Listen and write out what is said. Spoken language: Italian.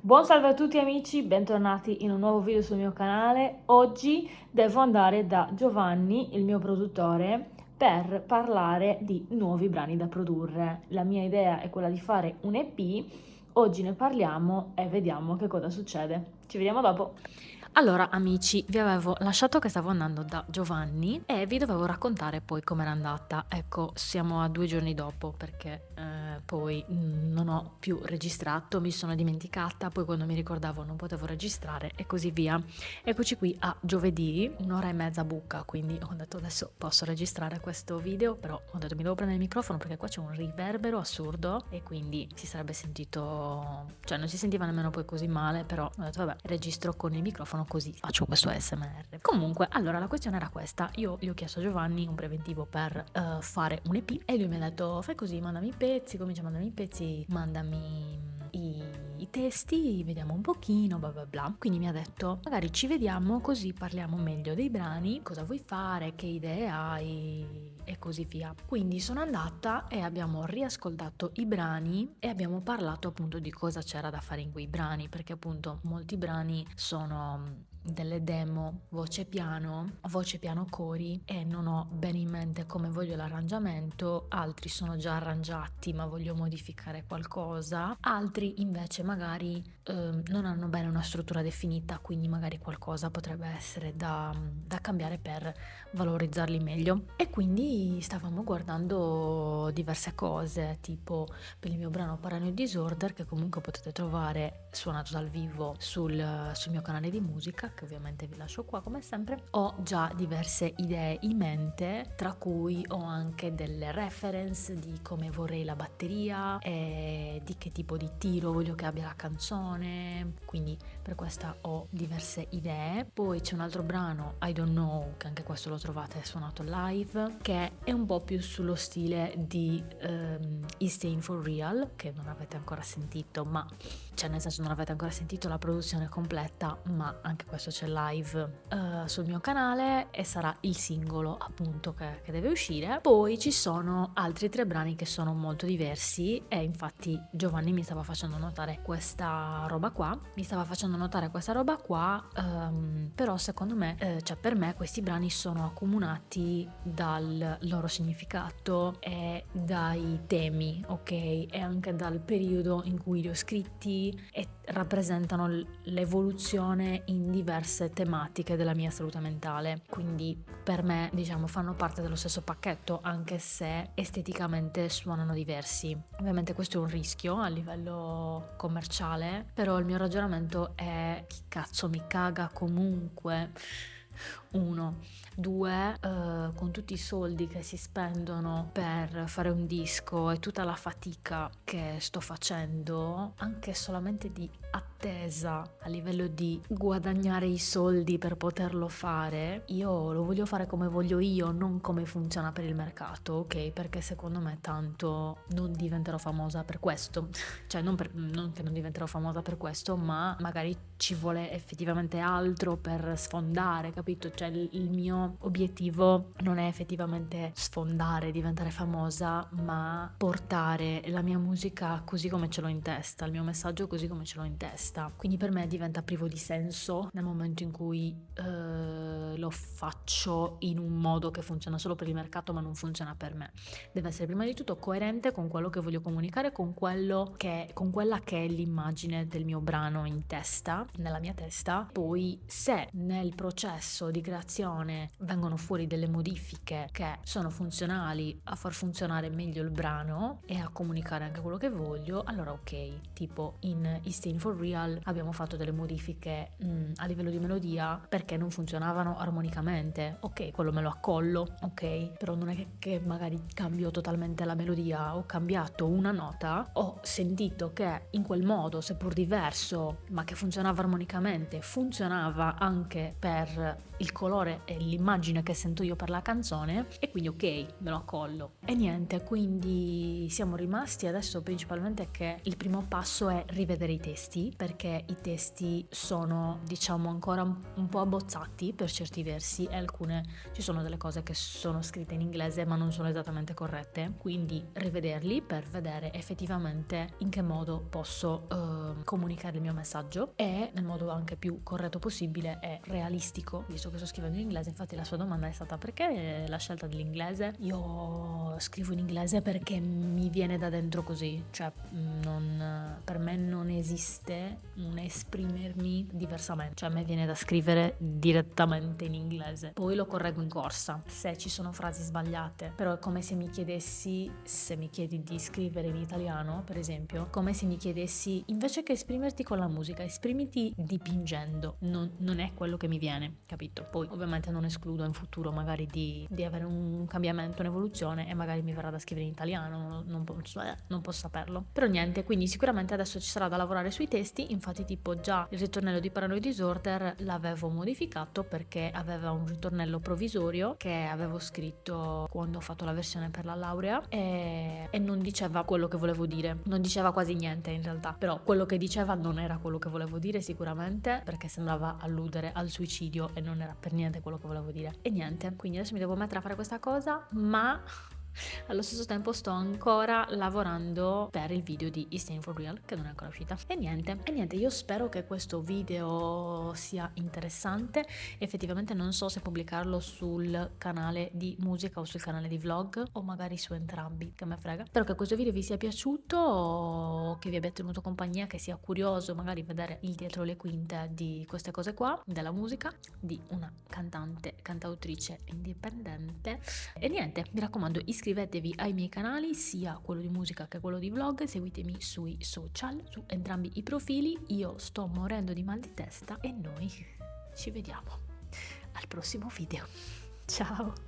Buon salve a tutti amici, bentornati in un nuovo video sul mio canale. Oggi devo andare da Giovanni, il mio produttore, per parlare di nuovi brani da produrre. La mia idea è quella di fare un EP, oggi ne parliamo e vediamo che cosa succede. Ci vediamo dopo. Allora amici, vi avevo lasciato che stavo andando da Giovanni e vi dovevo raccontare poi com'era andata. Ecco, siamo a 2 giorni dopo perché poi non ho più registrato, mi sono dimenticata, poi quando mi ricordavo non potevo registrare e così via. Eccoci qui a giovedì, 1 ora e mezza buca, quindi ho detto adesso posso registrare questo video, però ho detto mi devo prendere il microfono perché qua c'è un riverbero assurdo e quindi si sarebbe sentito, cioè non si sentiva nemmeno poi così male, però ho detto vabbè, registro con il microfono così faccio questo ASMR. Comunque, allora la questione era questa, io gli ho chiesto a Giovanni un preventivo per fare un EP e lui mi ha detto fai così, mandami i pezzi, comincia a mandarmi i pezzi, mandami i testi, vediamo un pochino, bla bla bla. Quindi mi ha detto magari ci vediamo così parliamo meglio dei brani, cosa vuoi fare, che idee hai e così via. Quindi sono andata e abbiamo riascoltato i brani e abbiamo parlato appunto di cosa c'era da fare in quei brani, perché appunto molti brani sono delle demo voce piano cori e non ho bene in mente come voglio l'arrangiamento, altri sono già arrangiati ma voglio modificare qualcosa, altri invece magari non hanno bene una struttura definita, quindi magari qualcosa potrebbe essere da cambiare per valorizzarli meglio. E quindi stavamo guardando diverse cose, tipo per il mio brano Paranoid Disorder, che comunque potete trovare suonato dal vivo sul mio canale di musica, che ovviamente vi lascio qua come sempre. Ho già diverse idee in mente, tra cui ho anche delle reference di come vorrei la batteria e di che tipo di tiro voglio che abbia la canzone, quindi per questa ho diverse idee. Poi c'è un altro brano, I Don't Know, che anche questo lo trovate suonato live, che è un po' più sullo stile di Is Staying For Real, che non avete ancora sentito, ma cioè nel senso non avete ancora sentito la produzione completa, ma anche questo c'è live sul mio canale e sarà il singolo appunto che deve uscire. Poi ci sono altri 3 brani che sono molto diversi e infatti Giovanni mi stava facendo notare questa roba qua, però secondo me, cioè per me questi brani sono accomunati dal loro significato e dai temi, ok? E anche dal periodo in cui li ho scritti e rappresentano l'evoluzione in diverse tematiche della mia salute mentale, quindi per me diciamo fanno parte dello stesso pacchetto anche se esteticamente suonano diversi. Ovviamente questo è un rischio a livello commerciale, però il mio ragionamento è chi cazzo mi caga comunque. 1, 2, con tutti i soldi che si spendono per fare un disco e tutta la fatica che sto facendo, anche solamente di attesa a livello di guadagnare i soldi per poterlo fare, io lo voglio fare come voglio io, non come funziona per il mercato, ok? Perché secondo me tanto non diventerò famosa per questo, cioè non che non diventerò famosa per questo, ma magari ci vuole effettivamente altro per sfondare, capito? Cioè il mio obiettivo non è effettivamente sfondare, diventare famosa, ma portare la mia musica così come ce l'ho in testa, il mio messaggio così come ce l'ho in testa. Quindi per me diventa privo di senso nel momento in cui lo faccio in un modo che funziona solo per il mercato ma non funziona per me. Deve essere prima di tutto coerente con quello che voglio comunicare, con quella che è l'immagine del mio brano in testa, nella mia testa. Poi se nel processo di creazione vengono fuori delle modifiche che sono funzionali a far funzionare meglio il brano e a comunicare anche quello che voglio, allora ok. Tipo in Is Staying For Real abbiamo fatto delle modifiche a livello di melodia perché non funzionavano armonicamente, ok, quello me lo accollo, ok, però non è che magari cambio totalmente la melodia, ho cambiato una nota, ho sentito che in quel modo, seppur diverso ma che funzionava armonicamente, funzionava anche per il colore e l'immagine che sento io per la canzone e quindi ok, me lo accollo. E niente, quindi siamo rimasti adesso principalmente che il primo passo è rivedere i testi perché i testi sono, diciamo, ancora un po' abbozzati per certi versi e ci sono delle cose che sono scritte in inglese ma non sono esattamente corrette, quindi rivederli per vedere effettivamente in che modo posso comunicare il mio messaggio e nel modo anche più corretto possibile e realistico, visto che sto scrivendo in inglese. Infatti la sua domanda è stata: perché la scelta dell'inglese? Io scrivo in inglese perché mi viene da dentro così, cioè per me non esiste un esprimermi diversamente, cioè a me viene da scrivere direttamente in inglese, poi lo correggo in corsa se ci sono frasi sbagliate, però è come se mi chiedi di scrivere in italiano, per esempio, come se mi chiedessi, invece che esprimerti con la musica, esprimiti dipingendo. Non è quello che mi viene, capito? Poi ovviamente non escludo in futuro magari di avere un cambiamento, un'evoluzione, e magari mi verrà da scrivere in italiano, non posso saperlo. Però niente, quindi sicuramente adesso ci sarà da lavorare sui testi. Infatti tipo già il ritornello di Paranoid Disorder l'avevo modificato perché aveva un ritornello provvisorio che avevo scritto quando ho fatto la versione per la laurea e non diceva quello che volevo dire, non diceva quasi niente in realtà, però quello che diceva non era quello che volevo dire sicuramente, perché sembrava alludere al suicidio e non era per niente quello che volevo dire. E niente, quindi adesso mi devo mettere a fare questa cosa, ma allo stesso tempo sto ancora lavorando per il video di Staying for Real, che non è ancora uscita. E niente, io spero che questo video sia interessante. Effettivamente non so se pubblicarlo sul canale di musica o sul canale di vlog, o magari su entrambi, che me frega. Spero che questo video vi sia piaciuto, che vi abbia tenuto compagnia, che sia curioso magari vedere il dietro le quinte di queste cose qua, della musica, di una cantautrice indipendente. E niente, mi raccomando, iscrivetevi ai miei canali, sia quello di musica che quello di vlog, seguitemi sui social, su entrambi i profili. Io sto morendo di mal di testa e noi ci vediamo al prossimo video. Ciao!